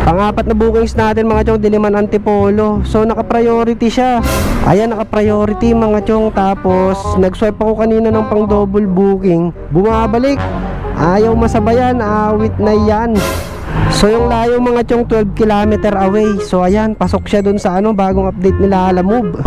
Pang-apat na bookings natin mga chong, Diliman Antipolo. So naka-priority siya. Ayan, naka-priority mga chong. Tapos nag-swipe ako kanina ng pang double booking, bumabalik. Ayaw masabayan, awit na yan. So yung layo mga chong, 12 km away. So ayan, pasok siya dun sa ano, bagong update nila Lalamove.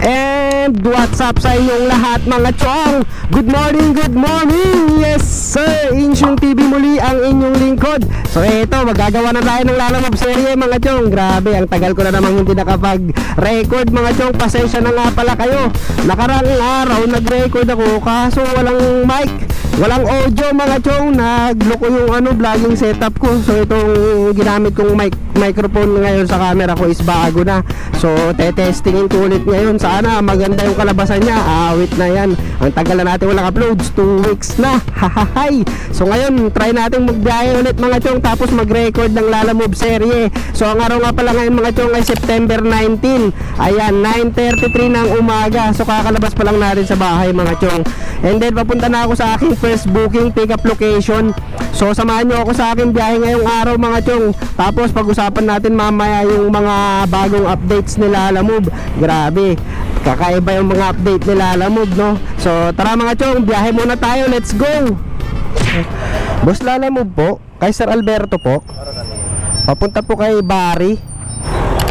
And what's up sa inyong lahat mga chong? Good morning, good morning! Yes sir, Insyong TV muli ang inyong lingkod. So eto, magagawa na tayo ng Lalamove serye mga chong. Grabe, ang tagal ko na namang hindi nakapag-record mga chong. Pasensya na nga pala kayo. Nakaraang araw nag-record ako kaso walang mic, walang audio mga chong. Nagloko yung ano, vlogging setup ko. So itong ginamit kong microphone ngayon sa camera ko is bago na. So testingin ko ulit ngayon. Sana maganda yung kalabasan niya. Awit na yan. Ang tagal na natin walang uploads, 2 weeks na. Hahahay. So ngayon try natin magbiyahe ulit mga chong, tapos mag-record ng Lalamove serye. So ang araw nga pala ngayon mga chong ay September 19. Ayan, 9:33 ng umaga. So kakalabas pa lang natin sa bahay mga chong. And then papunta na ako sa aking first booking pick up location. So samahan nyo ako sa aking biyahe ngayong araw mga chong. Tapos pag-usapan natin mamaya yung mga bagong updates nila Lalamove. Grabe, kakaiba yung mga update nila Lalamove, no? So tara mga chong, biyahe muna tayo, let's go. Boss Lalamove po, kay Sir Alberto po. Papunta po kay Barry.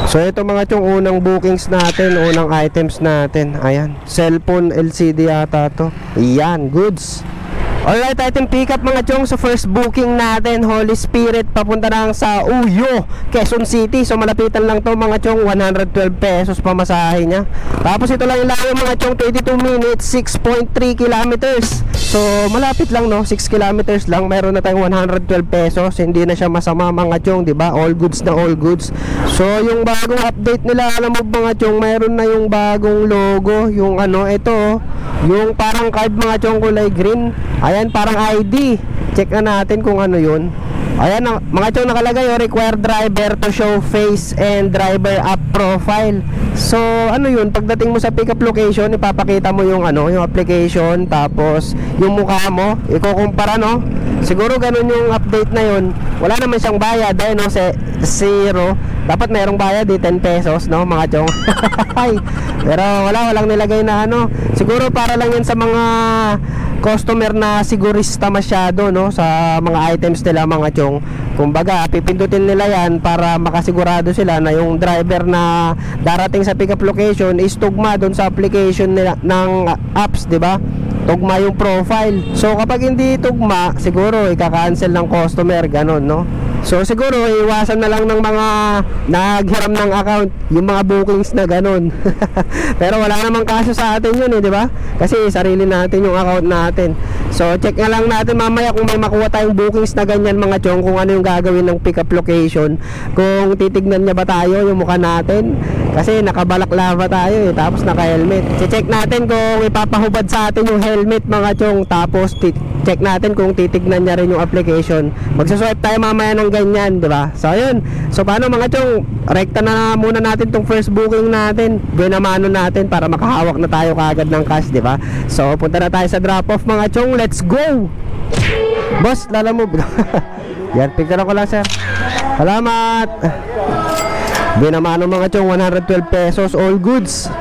So ito mga chong, unang bookings natin, unang items natin. Ayan, cellphone LCD yata to. Ayan, goods. Alright, item pick up mga chong. So first booking natin, Holy Spirit, papunta lang sa Uyo, Quezon City. So malapitan lang to mga chong, 112 pesos pamasahe niya. Tapos ito lang ilayo mga chong, 22 minutes, 6.3 kilometers. So malapit lang no, 6 kilometers lang. Mayroon na tayong 112 pesos. Hindi na siya masama mga chong, di ba? All goods na all goods. So yung bagong update nila, alam mo mga chong, mayroon na yung bagong logo, yung ano, ito, yung parang card mga chong, kulay green. Ayan, parang ID. Check na natin kung ano yun. Ayan, mga chong, nakalagay yung required driver to show face and driver app profile. So ano yun, pagdating mo sa pickup location, ipapakita mo yung ano, yung application, tapos yung mukha mo, ikukumpara, no? Siguro ganun yung update na yun. Wala naman siyang bayad, eh, no? Zero. Dapat merong bayad, 10 pesos, no mga chong. Pero walang nilagay na ano. Siguro para lang yan sa mga customer na sigurista masyado, no, sa mga items nila mga chong. Kumbaga pipindutin nila yan para makasigurado sila na yung driver na darating sa pickup location is tugma doon sa application nila ng apps, di ba? Tugma yung profile. So kapag hindi tugma, siguro ika-cancel ng customer, ganun, no? So siguro iwasan na lang ng mga naghiram ng account yung mga bookings na ganun. Pero wala namang kaso sa atin yun, di ba? Kasi sarili natin yung account natin. So check na lang natin mamaya kung may makuha tayong bookings na ganyan mga chong, kung ano yung gagawin ng pickup location. Kung titignan niya ba tayo yung mukha natin, kasi nakabalaklava tayo eh, tapos naka-helmet. Check natin kung ipapahubad sa atin yung helmet mga chong. Tapos check natin kung titignan niya rin yung application. Magsaswipe tayo mamaya ng ganyan, di ba? So ayun. So paano mga chong, rekta na muna natin tong first booking natin. Binamano natin para makahawak na tayo kaagad ng cash, di ba? So punta na tayo sa drop off mga chong. Let's go. Boss Lalamove. Yan, picture ko lang sir. Salamat. Binamano mga chong, 112 pesos, all goods.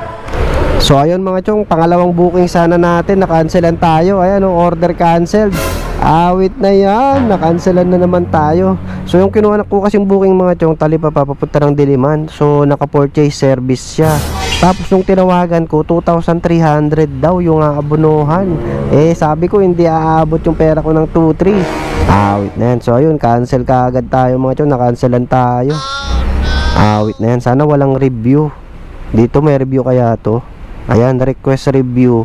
So ayun mga chong, pangalawang booking sana natin, na-cancelan tayo. Ayan, order canceled. Awit na yan, na-cancelan na naman tayo. So yung kinuha ko kasing booking mga chong, Talipa papunta ng Diliman. So naka-purchase service siya. Tapos nung tinawagan ko, 2,300 daw yung aabonohan. Eh sabi ko hindi aabot yung pera ko ng 2,300. Awit na yan. So ayun, cancel ka agad tayo mga chong, na-cancelan tayo. Awit na yan, sana walang review. Dito may review kaya to. Ayan, request review.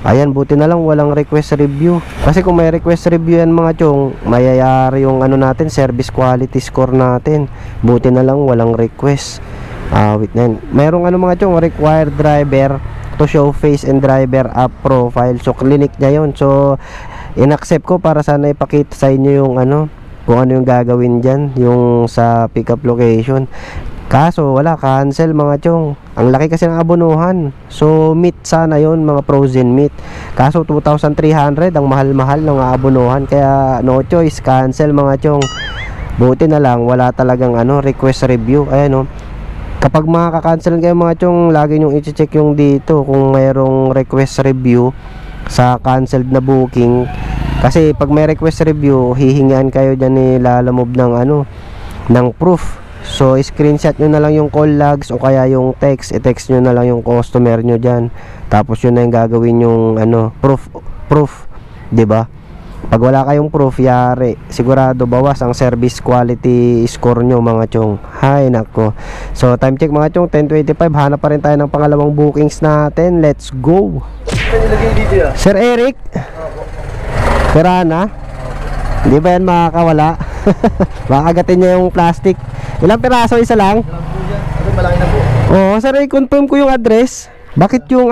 Ayan, buti na lang walang request review. Kasi kung may request review yan mga chong, mayayari yung ano natin, service quality score natin. Buti na lang walang request. Wait na yan. Mayroong ano mga chong, required driver to show face and driver app profile. So clinic niya yun. So in-accept ko para sana ipakita sa inyo yung ano, kung ano yung gagawin dyan, yung sa pickup location. Kaso wala, cancel mga chong. Ang laki kasi ng abonuhan. So meat sana yon, mga frozen meat. Kaso 2,300 ang mahal-mahal ng abonuhan. Kaya no choice, cancel mga chong. Buti na lang wala talagang request review. Ayan kapag makaka-cancel kayo mga chong, lagi nyo i-check yung dito kung mayroong request review sa canceled na booking. Kasi pag may request review, hihingian kayo dyan ni Lalamove ng proof. So screenshot nyo na lang yung call logs o kaya yung text, i-text nyo na lang yung customer nyo dyan. Tapos yun na yung gagawin yung proof, 'di ba? Pag wala kayong proof, yari, sigurado bawas ang service quality score nyo mga chong. Hay nako. So time check mga chong, 10:25. Hanap pa rin tayo ng pangalawang bookings natin. Let's go. Sir Eric, Perana, hindi ba yan makakawala? Makagatin niya yung plastic. Ilang piraso? Isa lang? Malaki na po. Oo, sir, i-confirm ko yung address. Bakit yung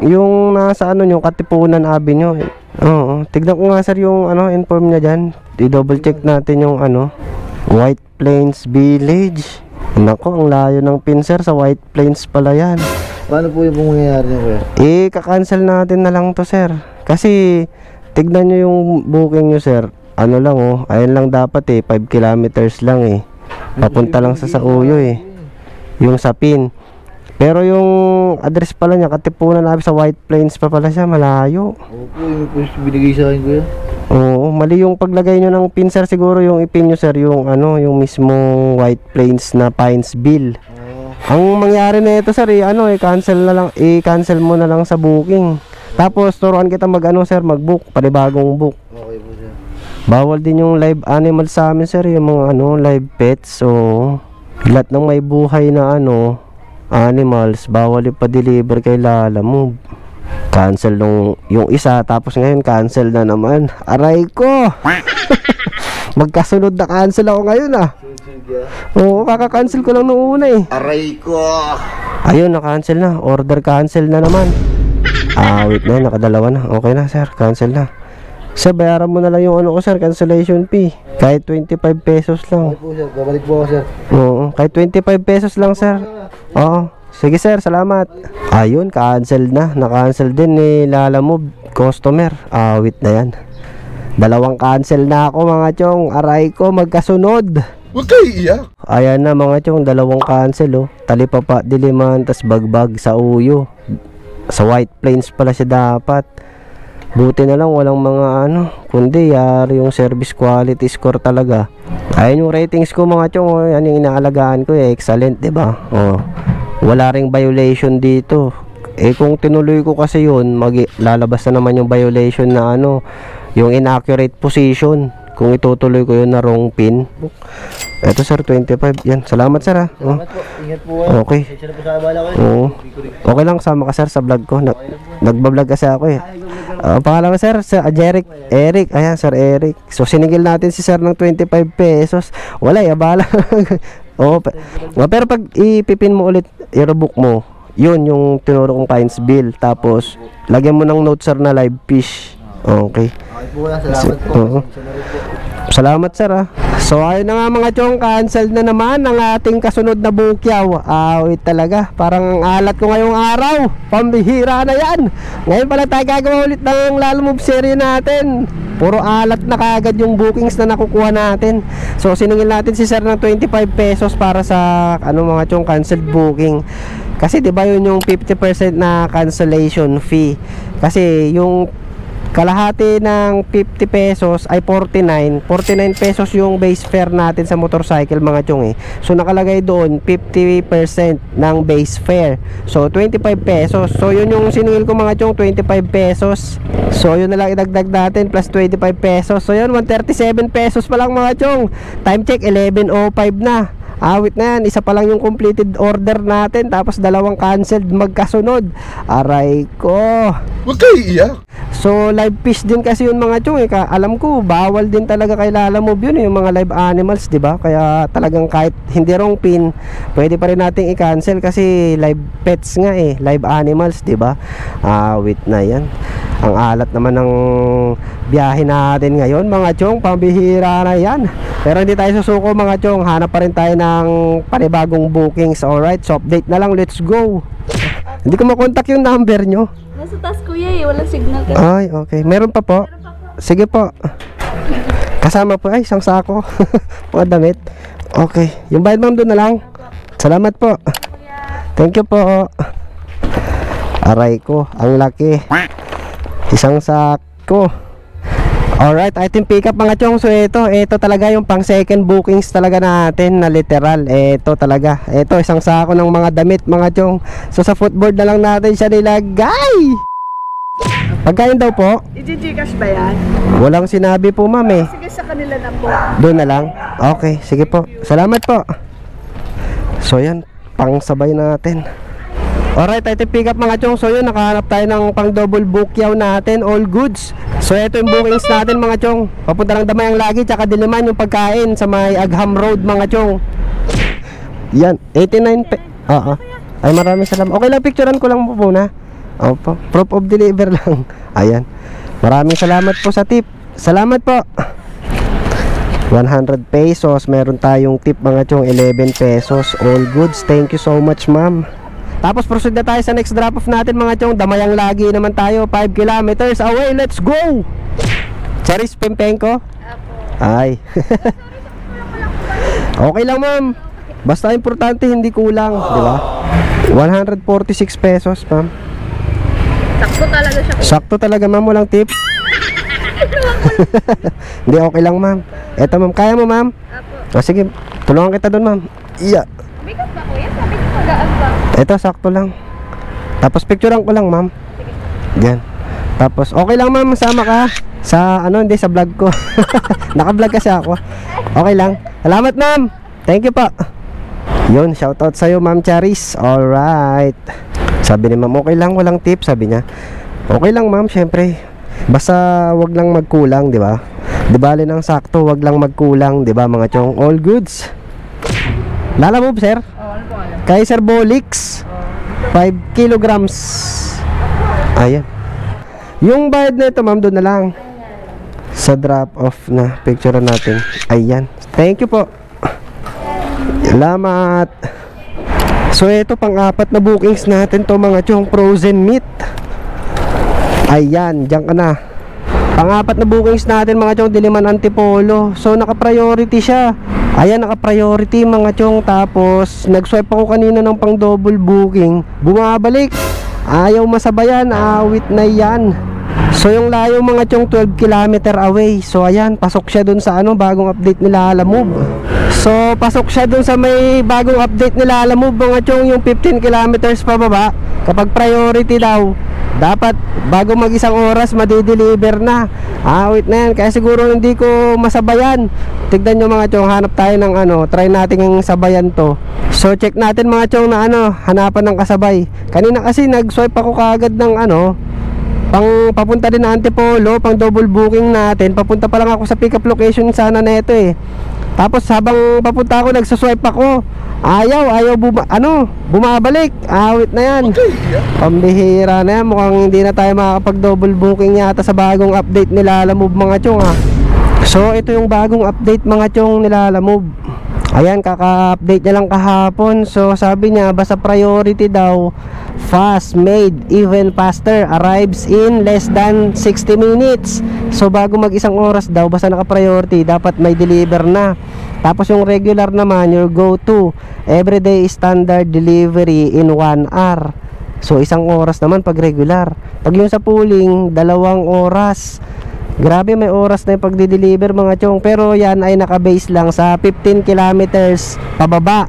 yung nasa yung Katipunan Avenue? Oo, tignan ko nga sir yung inform niya dyan. I-double check natin yung White Plains Village. Nako, ang layo ng pin sir, sa White Plains pala yan. Paano po yung mangyayari niyo kuya? Kakancel natin na lang to sir. Kasi tignan nyo yung booking nyo sir. Ayun lang dapat 5 kilometers lang papunta lang sa Uyo yung sa pin. Pero yung address pala niya, Katipunan Avenue, sa White Plains pa pala siya, malayo. Opo, yung binigay sa akin kuya. Oo, mali yung paglagay nyo ng pin sir. Siguro yung ipin nyo sir, yung yung mismong White Plains na Pinesville. Ang mangyari na ito sir, cancel na lang, i-cancel mo na lang sa booking. Tapos turuan kita sir, mag-book, panibagong book. Okay po sir. Bawal din yung live animals sa amin sir, yung mga live pets. So lahat ng may buhay na animals, bawal ipa-deliver kay Lalamove. Cancel yung isa, tapos ngayon cancel na naman. Aray ko. Magkasunod na cancel ako ngayon Oo, kaka-cancel ko lang noong una Aray ko. Ayun, na-cancel na. Order cancel na naman. Wait na, nakadalawa na. Okay na sir, cancel na. Sir, bayaran mo na lang yung sir, cancellation fee. Kahit 25 pesos lang. Okay po sir, babalik po ako sir. Oo, kahit 25 pesos lang sir. Oo, sige sir, salamat. Ayun, cancel na. Na-cancel din ni Lalamove customer. Wait na yan. Dalawang cancel na ako mga chong. Aray ko, magkasunod. Huwag kayo iiyak. Ayan na mga chong, dalawang cancel Talipapa, Diliman, tas Bagbag sa Uyo. Sa White Plains pala siya dapat. Buti na lang walang mga kundi yari yung service quality score talaga. Ayun yung ratings ko mga chong. Yan yung inaalagaan ko excellent, diba? Wala ring violation dito. Kung tinuloy ko kasi yun, lalabas na naman yung violation na yung inaccurate position. Kung itutuloy ko yun na wrong pin. Eto sir, 25. Yan, salamat sir Salamat po, ingat po Okay. Isa na po sa abala ko Okay lang, sama ka sir sa vlog ko. Nagbablog kasi ako pangalan ko sir, Eric. Ayan sir, Eric. So sinigil natin si sir ng 25 pesos. Wala abala. Pero pag ipipin mo ulit, i-rebook mo, yun yung tinuro kong Pinesville. Tapos lagyan mo ng note sir na live fish. Okay. Okay po, salamat po. Salamat sir So ayun na nga mga chong, cancel na naman ang ating kasunod na bukyaw. Wait talaga, parang ang alat ko ngayong araw. Pambihira na yan. Ngayon pala tayo gagawa ulit ng Lalamove series natin. Puro alat na kagad yung bookings na nakukuha natin. So siningil natin si sir ng 25 pesos para sa mga chong canceled booking. Kasi 'di ba yun yung 50% na cancellation fee. Kasi yung kalahati ng 50 pesos ay 49 pesos yung base fare natin sa motorcycle mga chong So nakalagay doon 50% ng base fare. So 25 pesos. So yun yung siningil ko mga chong, 25 pesos. So yun na lang idagdag natin plus 25 pesos. So yun, 137 pesos pa lang mga chong. Time check 11:05 na. Awit na yan, isa pa lang yung completed order natin, tapos dalawang canceled magkasunod. Aray ko. Huwag kayo iiyak. So live fish din kasi yun mga chong alam ko bawal din talaga kay Lalamove yun yung mga live animals, di ba? Kaya talagang kahit hindi wrong pin, pwede pa rin nating i-cancel kasi live pets nga live animals, di ba? Awit na yan. Ang alat naman ng biyahe natin ngayon mga chong, pambihira na yan. Pero hindi tayo susuko mga chong, hanap pa rin tayo ng panibagong bookings. Alright, so update na lang, let's go. Hindi ko makontak yung number nyo. Nasa taas kuya eh, walang signal kasi. Ay, okay, meron pa po. Sige po. Kasama po ay isang sako. Mga damit. Okay, yung bayad ma'am doon na lang. Salamat po. Thank you po. Aray ko, ang laki. Isang sako. Alright, item pick up mga chong. So ito talaga yung pang second bookings talaga natin na literal. Ito talaga. Ito isang sako ng mga damit mga chong. So sa footboard na lang natin siya nilagay. Pagkain daw po? I-Gcash ba yan? Walang sinabi po ma'am eh. Sige sa kanila na po. Doon na lang? Okay, sige po. Salamat po. So yan, pang sabay natin. Alright, item pick up mga chong. So yun, nakahanap tayo ng pang double bookyaw natin. All goods. So ito yung bookings natin mga chong. Papunta ng Damayang lagi, tsaka Diliman yung pagkain sa may Agham Road mga chong. Yan, 89 Oo. Ay maraming salamat. Okay lang, picturean ko lang po muna. Opo, proof of deliver lang. Ayan. Maraming salamat po sa tip. Salamat po. 100 pesos. Meron tayong tip mga chong, 11 pesos. All goods. Thank you so much ma'am. Tapos proceed na tayo sa next drop off natin mga chong. Damayang lagi naman tayo, 5 kilometers away. Let's go. Charis Pempenko. Ay. Okay lang ma'am. Basta importante hindi kulang, di ba? 146 pesos ma'am. Sakto talaga siya. Sakto talaga ma'am, walang tip. Hindi, okay lang ma'am. Eto ma'am, kaya mo ma'am? Apo. Sige, tulungan kita doon ma'am. Iya. Bigat ba kuya? Sabi ko magaan ba? Eto, sakto lang. Tapos picturean ko lang ma'am. Yan. Tapos okay lang ma'am, sama ka sa hindi sa vlog ko. Naka-vlog kasi ako. Okay lang. Salamat ma'am. Thank you po. Yun, shoutout sa'yo ma'am Charis. Alright. Sabi ni ma'am, okay lang, walang tip. Sabi niya, okay lang ma'am, syempre. Basta wag lang magkulang, di ba? Di bale ng sakto, wag lang magkulang, di ba mga chong? All goods. Lala move sir? Ano po alam? Kay Sir Bolix 5 kilograms. Ayan. Yung bayad na ito ma'am, doon na lang sa drop off na picture natin. Ayan. Thank you po. Salamat. So ito pang-apat na bookings natin to mga chong, frozen meat. Ayan, diyan ka na. Pang-apat na bookings natin mga chong, Diliman Antipolo. So naka-priority siya. Ayan, naka-priority mga chong. Tapos nag-swipe ako kanina ng pang double booking. Bumabalik. Ayaw masabayan, awit na yan. So yung layo mga chong, 12 kilometer away. So ayan, pasok siya dun sa bagong update nila Alamove. So pasok siya dun sa may bagong update nila Alamove mga chong, yung 15 kilometers pababa. Kapag priority daw, dapat bago mag isang oras madideliver na. Wait na yan, kaya siguro hindi ko masabayan. Tignan nyo mga chong, hanap tayo ng try natin yung sabayan to. So check natin mga chong na hanapan ng kasabay. Kanina kasi nag-swipe ako kaagad ng papunta din na Antipolo, pang double booking natin. Papunta pa lang ako sa pick up location sana neto eh. Tapos habang papunta ako, nagsaswipe ako. Ayaw bumabalik. Awit na yan. Pambihira na yan. Mukhang hindi na tayo makakapag double booking yata sa bagong update nila Alamove mga chong ha. So ito yung bagong update mga chong nila Alamove. Ayan, kaka-update niya lang kahapon. So sabi niya, basta priority daw, fast made even faster, arrives in less than 60 minutes. So bago mag isang oras daw, basta naka-priority, dapat may deliver na. Tapos yung regular naman, your go to everyday standard delivery in 1 hour. So isang oras naman pag regular. Pag yung sa pooling, 2 oras. Grabe, may oras na yung pagdi-deliver mga chong. Pero yan ay naka-base lang sa 15 kilometers pababa.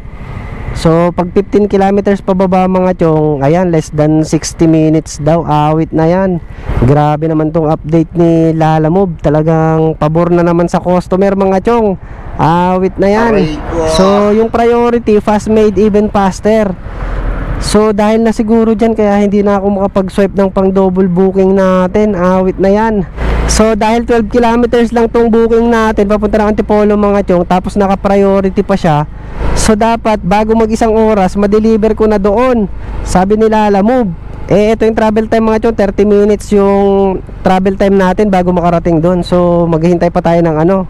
So pag 15 kilometers pababa mga chong, ayan, less than 60 minutes daw. Awit na yan. Grabe naman tong update ni Alamove. Talagang pabor na naman sa customer mga chong. Awit na yan. So yung priority, fast made even faster. So dahil na siguro dyan, kaya hindi na ako makapag-swipe ng pang double booking natin. Awit na yan. So dahil 12 kilometers lang tong booking natin papunta ng Antipolo mga chong, tapos naka-priority pa siya, so dapat bago mag isang oras madeliver ko na doon. Sabi nila Alamove, Eh, ito yung travel time mga chong, 30 minutes yung travel time natin bago makarating doon. So, maghihintay pa tayo ng ano.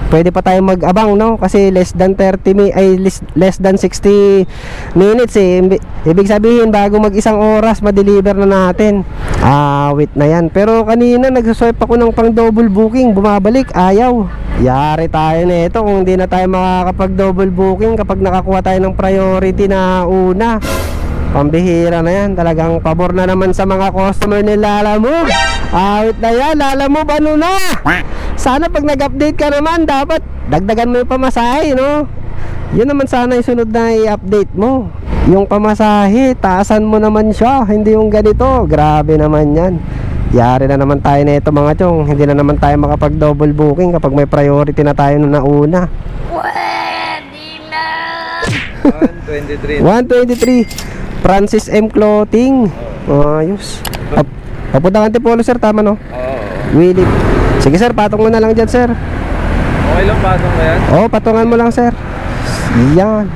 Pwede pa tayo mag-abang, no? Kasi less than 60 minutes eh. Ibig sabihin, bago mag-isang oras, ma-deliver na natin. Wait na yan. Pero kanina, nag-swipe ako ng pang double booking. Bumabalik, ayaw. Yari tayo na ito kung hindi na tayo makakapag-double booking kapag nakakuha tayo ng priority na una. Pambihira na yan. Talagang pabor na naman sa mga customer ni Lalamove. Wait na yan, Lalamove, ano na? Sana pag nag-update ka naman, dapat dagdagan mo yung pamasahe, no? Yun naman sana yung sunod na i-update mo. Yung pamasahe, taasan mo naman siya. Hindi yung ganito. Grabe naman yan. Yari na naman tayo na ito mga chong. Hindi na naman tayo makapag-double booking kapag may priority na tayo nung nauna. Pwede na. 123. 123 Francis M. Clothing. Ayos. Papunta ka Antipolo sir, tama no? Willie. Sige sir, patong mo na lang dyan sir. Okay lang, patong na yan? Oo, patungan mo lang sir. Yan.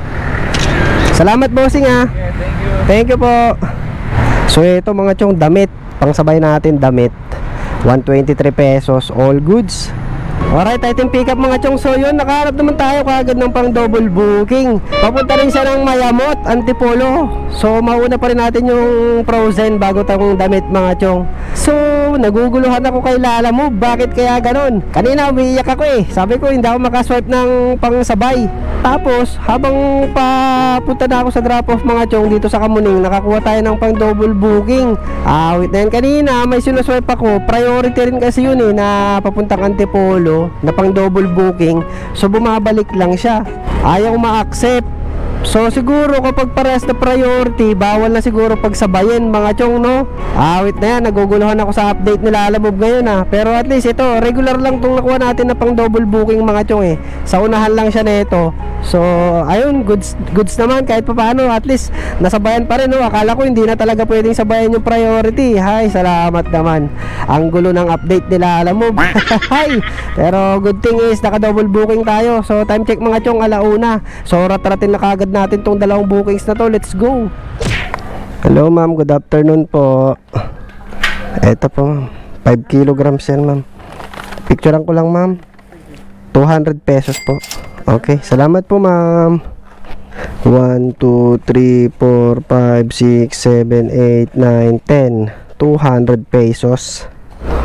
Salamat bossing ha. Okay, thank you. Thank you po. So ito mga chong, damit. Pangsabay natin damit. 123 pesos, all goods. Alright, item pick up mga chong. So yun, nakaharap naman tayo kaagad ng pang double booking. Papunta rin siya ng Mayamot, Antipolo. So mauna pa rin natin yung frozen bago tayong damit mga chong. So naguguluhan ako kay Lalamove. Bakit kaya ganon? Kanina umiiyak ako eh. Sabi ko hindi ako makaswipe ng pangsabay. Tapos habang papunta na ako sa drop off mga chong dito sa Kamuning, nakakuha tayo ng pang double booking. Wait na yan, kanina may sinuswipe ako. Priority rin kasi yun eh, na papuntang Antipolo na pang double booking. So bumabalik lang siya, ayaw ma-accept. So siguro kapag parehas na priority, bawal na siguro pagsabayin mga chong, no? Wait na yan, naguguluhan ako sa update nila Lalamove ngayon ha. Pero at least ito, regular lang itong nakuha natin na pang double booking mga chong eh. Sa unahan lang siya nito. So ayun, goods naman kahit pa paano. At least nasabayan pa rin, no? Akala ko hindi na talaga pwedeng sabayan yung priority. Hay, salamat naman. Ang gulo ng update nila Lalamove. Hay, pero good thing is naka double booking tayo. So time check mga chong, 1:00. So ratratin na kagad natin tong dalawang bookings na to. Let's go. Hello ma'am, good afternoon po. Eto po ma'am, 5 kilograms yan ma'am. Picturean ko lang ma'am. 200 pesos po. Okay, salamat po ma'am. 1, 2, 3, 4, 5, 6, 7, 8, 9, 10 200 pesos.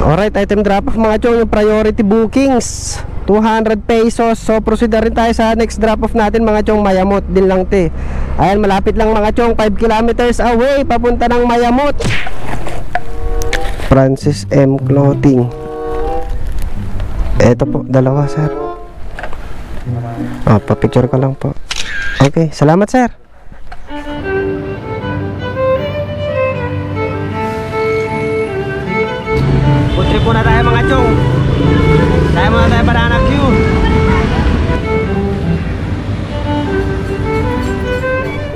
Alright, item drop off mga chong, yung priority bookings 200 pesos. So proceed na rin tayo sa next drop off natin mga chong. Mayamot din lang te. Ayan, malapit lang mga chong, 5 kilometers away papunta ng Mayamot. Francis M. Clothing. Eto po, dalawa sir. Pa-picture ka lang po. Okay, salamat sir. Food trip muna tayo mga chong. Tayo muna tayo Banana Q.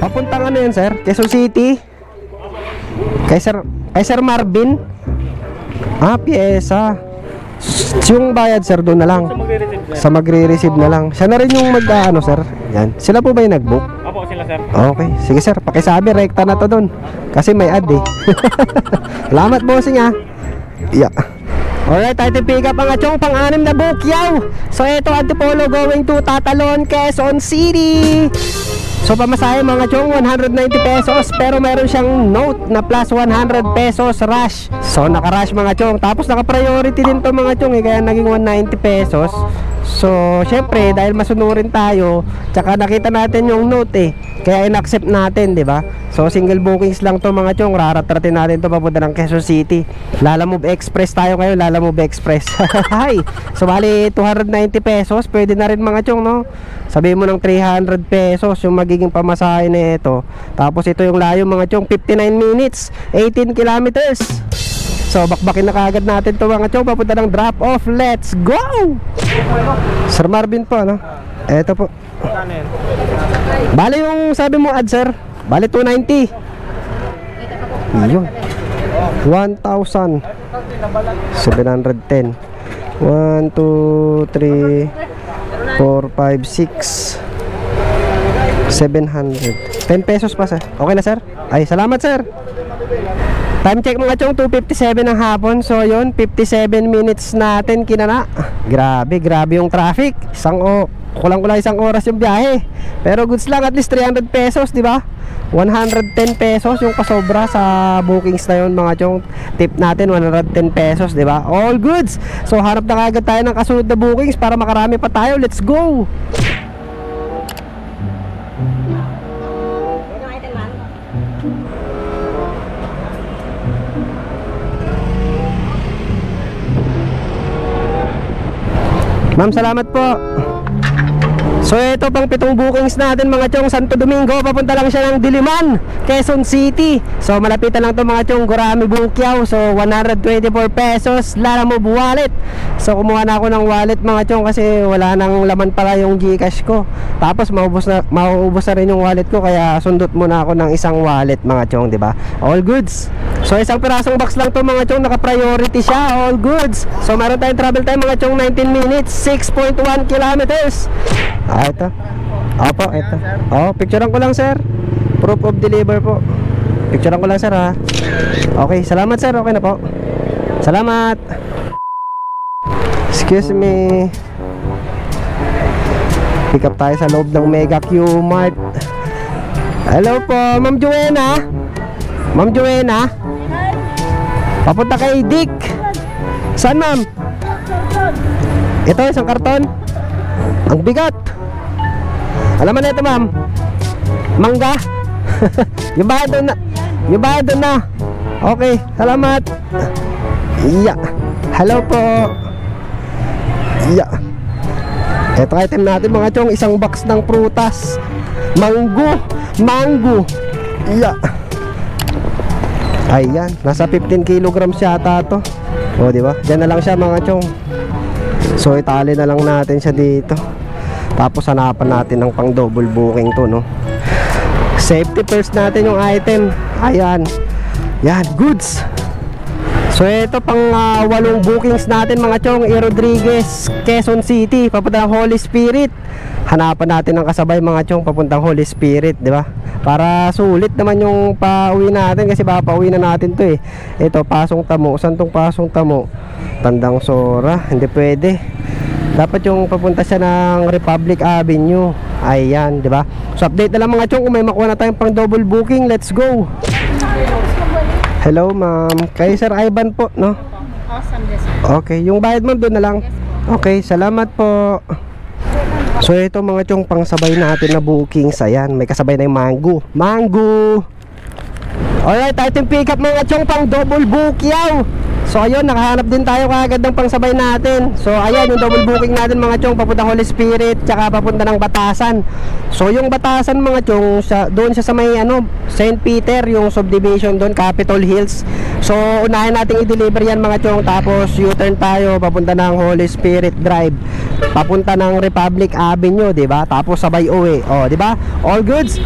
Papuntang ano yun sir? Quezon City? Kay Sir Marvin? Piyesa. Yung bayad sir doon na lang. Sa magre-receive na lang. Siya na rin yung ano sir. Yan. Sila po ba yung nag-book? Opo, sila sir. Okay. Sige sir, pakisabi rekta na to doon. Kasi may ad eh. Salamat bossing ha. Yeah. Alright, tayo pick up ang chong, pang-anim na bukyaw. So ito, Antipolo going to Tatalon, Quezon City. So pamasahe mga chong, 190 pesos. Pero meron siyang note na plus 100 pesos rush. So naka-rush mga chong. Tapos naka-priority din to mga chong kaya naging 190 pesos. So syempre dahil masunurin tayo, tsaka nakita natin yung note eh, kaya in-accept natin, di ba? So single bookings lang to mga chong. Raratratin natin to papunta ng Quezon City. Lalamove Express tayo ngayon, Lalamove Express. Hi. So bali 290 pesos, pwede na rin mga chong, no? Sabihin mo ng 300 pesos yung magiging pamasahe na ito. Tapos ito yung layo mga chong, 59 minutes, 18 kilometers. So bakbakin na kaagad natin to mga chong, papunta ng drop off. Let's go! Sir Marvin po, ano? Eto po. Bali yung sabi mo ad sir, bali 290. Yun, 1,710. 1, 2, 3, 4, 5, 6, 700. 10 pesos pa sir. Okay na sir? Ay, salamat sir. Time check mga chong, 2:57 ng hapon. So yun, 57 minutes natin kinana. Grabe yung traffic. Kulang-kulang isang oras yung biyahe. Pero goods lang, at least 300 pesos, di ba? 110 pesos yung pasobra sa bookings na yun mga chong. Tip natin 110 pesos, di ba? All goods. So harap na kagad tayo ng kasunod na bookings para makarami pa tayo. Let's go. Ma'am, salamat po. So ito pang 7 bookings natin mga chong. Santo Domingo, papunta lang siya ng Diliman, Quezon City. So malapitan lang to mga chong, Gurami Bukiao. So 124 pesos, Lalamove wallet. So kumuha na ako ng wallet mga chong kasi wala nang laman pala yung Gcash ko. Tapos mauubos na rin yung wallet ko, kaya sundot muna ako ng isang wallet mga chong, di ba? All goods. So isang pirasong box lang to mga chong, naka-priority siya. All goods. So meron tayong travel time mga chong, 19 minutes, 6.1 kilometers. Ito. Opo, ito. Oh, picturean ko lang sir. Proof of deliver po. Picturean ko lang sir ha. Okay, salamat sir. Okay na po. Salamat. Excuse me. Pick up tayo sa loob ng Mega Q-Mart. Hello po, Ma'am Joanna. Ma'am Joanna. Papunta kay Dick. Saan ma'am? Ito, isang karton. Ang bigat. Alam mo na ito ma'am, mangga. Yung bayad doon na. Yung bayad doon na. Okay, salamat. Yeah. Hello po. Yeah. Ito item natin mga chong, isang box ng prutas. Mango. Yeah. Ayan, nasa 15 kilograms yata to. O diba, dyan na lang siya mga chong. So itali na lang natin siya dito. Tapos hanapan natin ng pang double booking to, no. Safety first natin yung item. Ayan. Yan, goods. So ito pang 8 bookings natin mga chong. E. Rodriguez, Quezon City, papuntang Holy Spirit. Hanapan natin ng kasabay mga chong papuntang Holy Spirit, di ba? Para sulit naman yung pauwi natin, kasi baka pauwi na natin to eh. Ito, Pasong Tamo. Saan tong Pasong Tamo? Tandang Sora. Hindi pwede. Dapat yung papunta siya ng Republic Avenue. Ayan, di ba? So update na lang mga chong kung may makuha na tayong pang double booking. Let's go. Hello ma'am. Kay Sir Ivan po, no? Okay, yung bayad mo doon na lang. Okay, salamat po. So ito mga chong, pang sabay natin na bookings. Ayan, may kasabay na yung mango. Alright, item pick up mga chong, pang double book yaw. So ayun, nakahanap din tayo kaagad ng pangsabay natin. So ayan, yung double booking natin mga chong, papunta Holy Spirit, tsaka papunta ng Batasan. So yung Batasan mga chong, doon siya sa may St. Peter, yung subdivision doon, Capitol Hills. So unahin natin i-deliver yan mga chong. Tapos U-turn tayo, papunta ng Holy Spirit Drive, papunta ng Republic Avenue, di ba? Tapos sabay uwi. Oh, di ba? All goods.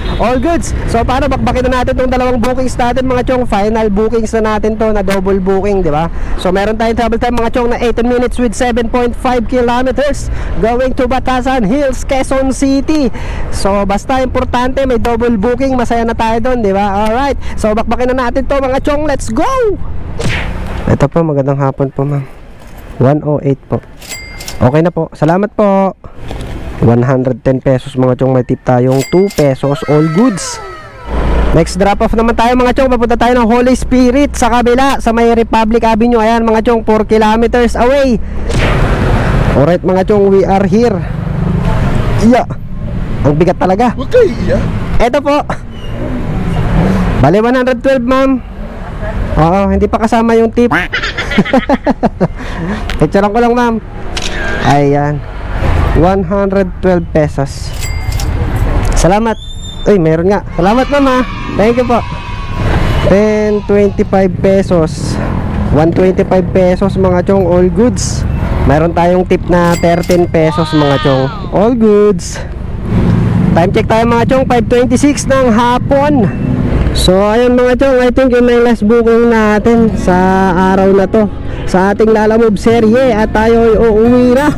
So paano, bakbakin na natin tong dalawang bookings natin mga chong. Final bookings na natin to na double booking, di ba? So meron tayong travel time mga chong na 18 minutes with 7.5 kilometers going to Batasan Hills, Quezon City. So basta importante may double booking, masaya na tayo doon, di ba? Alright, so bakbakin na natin to mga chong. Let's go. Ito po, magandang hapon po ma'am. 108 po. Okay na po, salamat po. 110 pesos mga chong, may tip tayong 2 pesos. All goods. Next drop off naman tayo mga chong, papunta tayo ng Holy Spirit sa kabila, sa may Republic Avenue. Ayan mga chong, 4 kilometers away. Alright mga chong, we are here. Yeah. Ang bigat talaga. Huwag kayo iiyak. Eto po, bali 112 ma'am. Oo, hindi pa kasama yung tip. Picturean ko lang ma'am. Ayan, 112 pesos. Salamat. Uy, meron nga. Salamat mama. Thank you po. 10.25 pesos. 125 pesos mga chong, all goods. Meron tayong tip na 13 pesos mga chong, all goods. Time check tayo mga chong, 5:26 ng hapon. So ayun mga chong, I think yung may last booking natin sa araw na to. sa ating Lalamove serye at tayo ay uuwi na.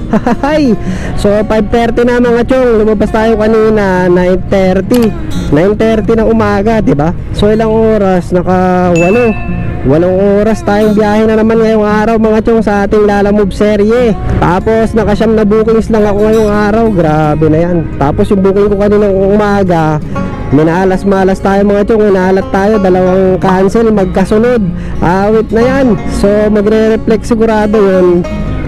So 5:30 na mga chong, lumabas tayo kanina 9:30 ng umaga, di ba? So ilang oras? Naka 8 oras tayong biyahe na naman ngayong araw mga chong sa ating Lalamove serye. Tapos nakasyam na bookings lang ako ngayong araw. Grabe na yan. Tapos yung booking ko kaninang umaga, minalas-malas tayo mga chong. Inalat tayo, 2 cancel magkasunod. Awit na yan. So magre-reflect sigurado yun.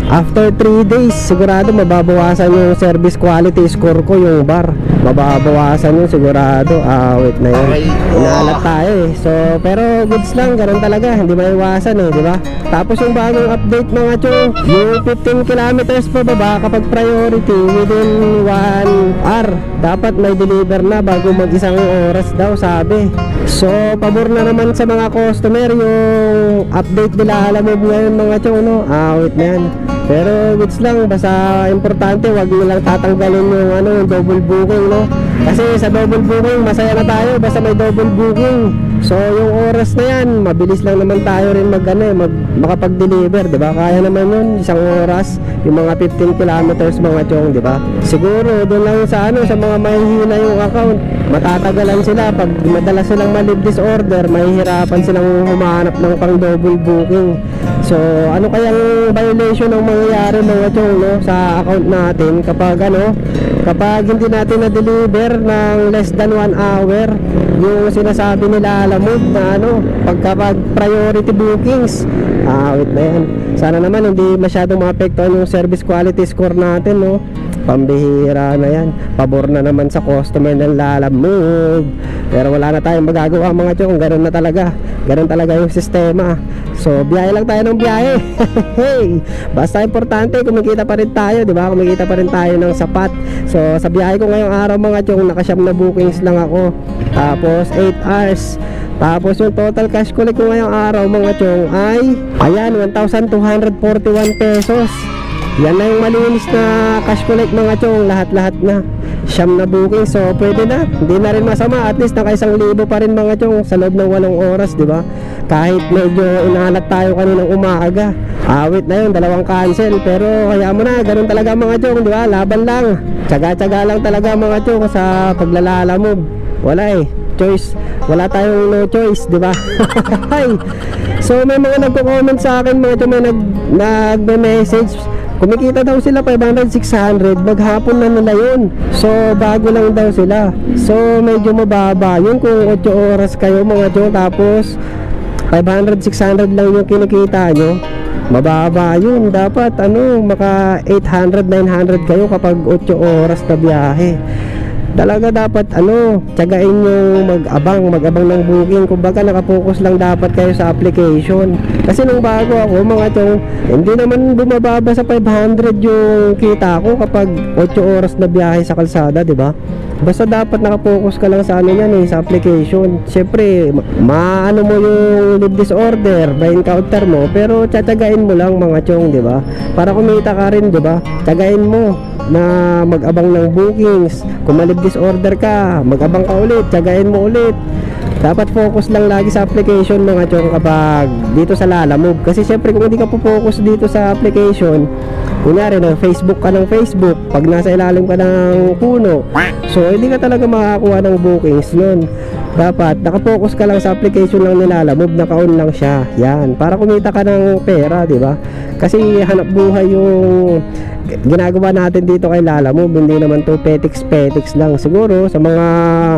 After 3 days, sigurado mababawasan yung service quality score ko, yung bar. Mababawasan yun sigurado. Awit na yun. Inalat tayo eh. So, pero goods lang, ganun talaga. Hindi maiwasan eh, di ba? Tapos yung bagong update mga chong, yung 15 kilometers pa baba kapag priority within 1 hour. Dapat may deliver na bago mag-1 oras daw, sabi. So, pabor na naman sa mga customer yung update nila Lalamove ngayon mga chong, no? Awit na yan. Pero goods lang, basta importante wag nilang tatanggalin yung yung double booking, no? Kasi sa double booking masaya na tayo basta may double booking. So yung oras na yan, mabilis lang naman tayo rin makapag-deliver, di ba? Kaya naman yun, 1 oras, yung mga 15 kilometers mga chong, di ba? Siguro doon lang sa sa mga mahihina yung account, matatagalan sila pag madalas silang ma-leave disorder, mahihirapan silang humanap ng pang double booking. So ano kayang violation ang mangyayari mga chong, no, sa account natin kapag kapag hindi natin na-deliver ng less than 1 hour yung sinasabi nila Lalamove na pagkapag priority bookings. Wait na yan. Sana naman hindi masyadong maapektuhan yung service quality score natin, no? Pambihira na yan. Pabor na naman sa customer ng Lalamove. Pero wala na tayong magagawa mga chong. Ganun na talaga. Ganun talaga yung sistema. So biyahe lang tayo ng biyahe. Hey, basta importante kumikita pa rin tayo, di ba? Kumikita pa rin tayo ng sapat. So sa biyahe ko ngayong araw mga chong, nakasyam na bookings lang ako. Tapos 8 hours. Tapos yung total cash collect ko ngayong araw mga chong ay ayan, 1,241 pesos. Yan na yung malinis na cash collect mga chong, lahat-lahat na. Siyam na booking, so pwede na. Hindi na rin masama, at least naka 1,000 pa rin mga chong sa loob ng 8 oras, di ba? Kahit medyo inalat tayo kaninang umaga. Awit na yun, 2 cancel. Pero kaya mo na, ganun talaga mga chong, di ba? Laban lang. Tsaga-tsaga lang talaga mga chong sa paglalalamove. Wala eh, choice. Wala tayong no choice, di ba? So may mga nagko-comment sa akin mga chong, may nagme-message. Kumikita daw sila 500-600, maghapon na nila yun. So bago lang daw sila. So medyo mababa yun kung 8 oras kayo mga chong, tapos 500-600 lang yung kinikita nyo. Mababa yun. Dapat maka 800-900 kayo kapag 8 oras na biyahe. Talaga dapat tiyagain yung mag-abang ng booking. Kumbaga nakapokus lang dapat kayo sa application. Kasi nung bago ako mga chong, hindi naman bumababa sa 500 yung kita ko kapag 8 oras na biyahe sa kalsada, di ba? Basta dapat nakapokus ka lang sa sa application. Siyempre maano mo yung leave disorder by encounter mo, pero tiyagain mo lang mga chong, di ba? Para kumita ka rin, di ba? Tiyagain mo na mag-abang ng bookings. Kung ma-leave disorder ka, mag-abang ka ulit, tiyagain mo ulit. Dapat focus lang lagi sa application mga chong kapag dito sa Lalamove. Kasi syempre kung hindi ka po-focus dito sa application, kunyari na Facebook ka ng Facebook, pag nasa ilalim ka ng puno, so hindi ka talaga makakuha ng bookings nun. Dapat nakapokus ka lang sa application lang nila Lalamove, naka-on lang siya. Yan, para kumita ka ng pera, di ba? Kasi hanap buhay yung ginagawa natin dito kay Lalamove. Hindi naman to petiks lang siguro sa mga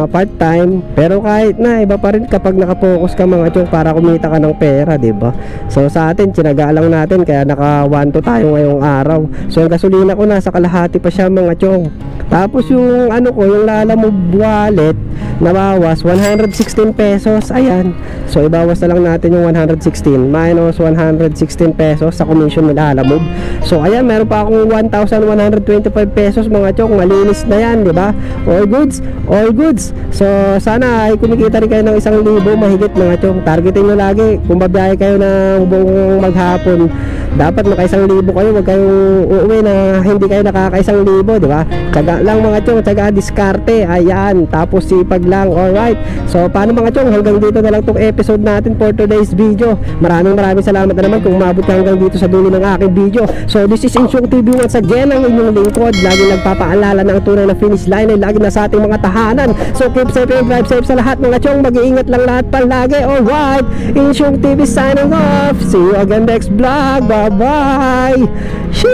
part-time, pero kahit na iba pa rin kapag nakapokus ka mga chong para kumita ka ng pera, di ba? So sa atin tinaga lang natin, kaya naka 1-2 tayo ngayong araw. So yung gasolina ko nasa kalahati pa siya mga chong. Tapos yung yung Lalamove wallet nabawas 116 pesos. Ayan, so ibawas na lang natin yung 116 minus 116 pesos sa commission ng Lalamove. So ayan, meron pa akong 1,125 pesos mga chong, malinis na yan, di ba? All goods, all goods. So sana ay kumikita rin kayo ng 1,000 mahigit mga chong. Targetin nyo lagi, kung babiyahe kayo ng buong maghapon, dapat maka 1,000 kayo, wag kayong uuwi na hindi kayo nakaka 1,000, di ba? Tsaga lang mga chong, tsaga diskarte, ayan, tapos sipag lang. Alright, so paano mga chong, hanggang dito na lang tong episode natin for today's video. Maraming salamat na naman kung umabot ka hanggang dito sa dulo ng aking video. So this is Insyong TV once again, ang inyong lingkod, lagi nagpapaalala na ang tunay na finish line ay lagi na sa ating mga tahanan. So keep safe and drive safe sa lahat mga chong, mag-iingat lang lahat palagi. Alright, Insyong TV signing off. See you again next vlog. Bye bye. Sheesh.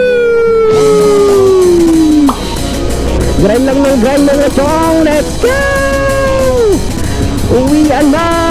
Grind lang ng grind mga chong. Let's go. Uwi na.